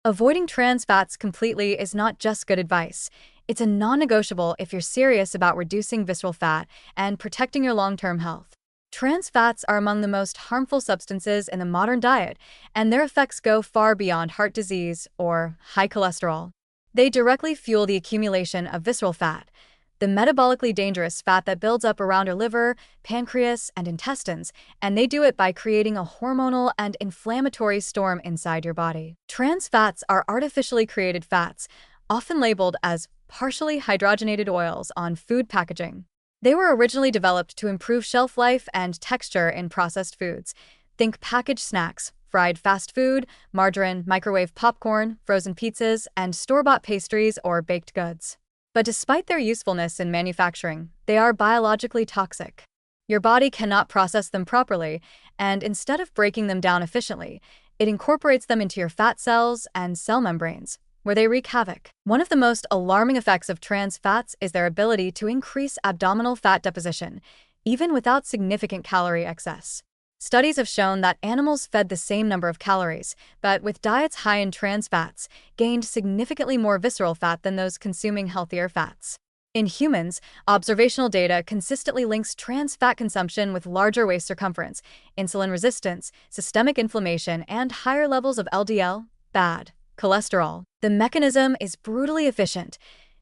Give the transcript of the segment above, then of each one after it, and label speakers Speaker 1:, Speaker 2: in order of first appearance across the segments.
Speaker 1: Avoiding trans fats completely is not just good advice. It's a non-negotiable if you're serious about reducing visceral fat and protecting your long-term health. Trans fats are among the most harmful substances in the modern diet, and their effects go far beyond heart disease or high cholesterol. They directly fuel the accumulation of visceral fat, the metabolically dangerous fat that builds up around our liver, pancreas, and intestines, and they do it by creating a hormonal and inflammatory storm inside your body. Trans fats are artificially created fats, often labeled as partially hydrogenated oils on food packaging. They were originally developed to improve shelf life and texture in processed foods. Think packaged snacks, fried fast food, margarine, microwave popcorn, frozen pizzas, and store-bought pastries or baked goods. But despite their usefulness in manufacturing, they are biologically toxic. Your body cannot process them properly, and instead of breaking them down efficiently, it incorporates them into your fat cells and cell membranes, where they wreak havoc. One of the most alarming effects of trans fats is their ability to increase abdominal fat deposition, even without significant calorie excess. Studies have shown that animals fed the same number of calories, but with diets high in trans fats, gained significantly more visceral fat than those consuming healthier fats. In humans, observational data consistently links trans fat consumption with larger waist circumference, insulin resistance, systemic inflammation, and higher levels of LDL, bad cholesterol. The mechanism is brutally efficient.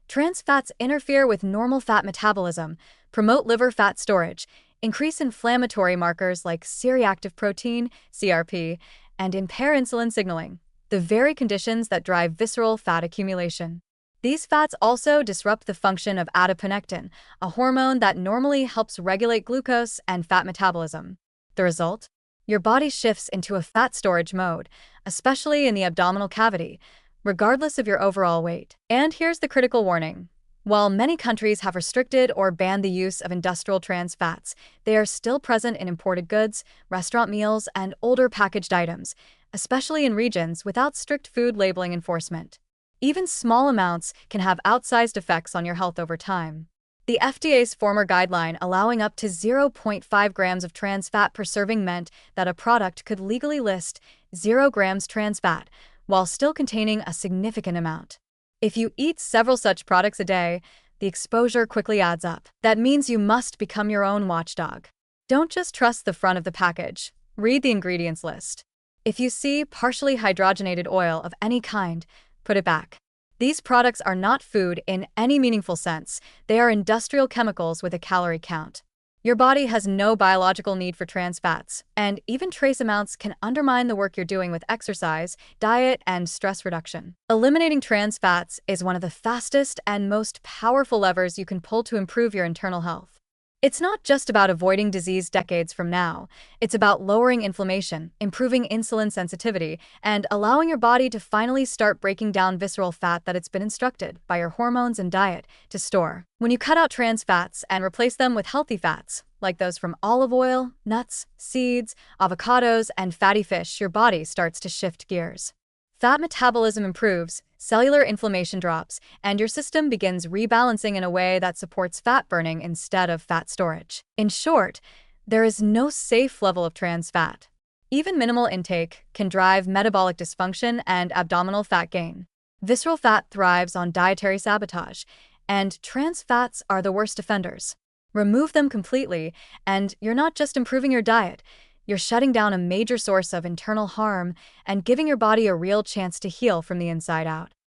Speaker 1: Trans fats interfere with normal fat metabolism, promote liver fat storage, increase inflammatory markers like C-reactive protein, CRP, and impair insulin signaling, the very conditions that drive visceral fat accumulation. These fats also disrupt the function of adiponectin, a hormone that normally helps regulate glucose and fat metabolism. The result? Your body shifts into a fat storage mode, especially in the abdominal cavity, regardless of your overall weight. And here's the critical warning. While many countries have restricted or banned the use of industrial trans fats, they are still present in imported goods, restaurant meals, and older packaged items, especially in regions without strict food labeling enforcement. Even small amounts can have outsized effects on your health over time. The FDA's former guideline allowing up to 0.5 grams of trans fat per serving meant that a product could legally list 0 grams trans fat while still containing a significant amount. If you eat several such products a day, the exposure quickly adds up. That means you must become your own watchdog. Don't just trust the front of the package. Read the ingredients list. If you see partially hydrogenated oil of any kind, put it back. These products are not food in any meaningful sense. They are industrial chemicals with a calorie count. Your body has no biological need for trans fats, and even trace amounts can undermine the work you're doing with exercise, diet, and stress reduction. Eliminating trans fats is one of the fastest and most powerful levers you can pull to improve your internal health. It's not just about avoiding disease decades from now. It's about lowering inflammation, improving insulin sensitivity, and allowing your body to finally start breaking down visceral fat that it's been instructed by your hormones and diet to store. When you cut out trans fats and replace them with healthy fats, like those from olive oil, nuts, seeds, avocados, and fatty fish, your body starts to shift gears. Fat metabolism improves, cellular inflammation drops, and your system begins rebalancing in a way that supports fat burning instead of fat storage. In short, there is no safe level of trans fat. Even minimal intake can drive metabolic dysfunction and abdominal fat gain. Visceral fat thrives on dietary sabotage, and trans fats are the worst offenders. Remove them completely, and you're not just improving your diet, you're shutting down a major source of internal harm and giving your body a real chance to heal from the inside out.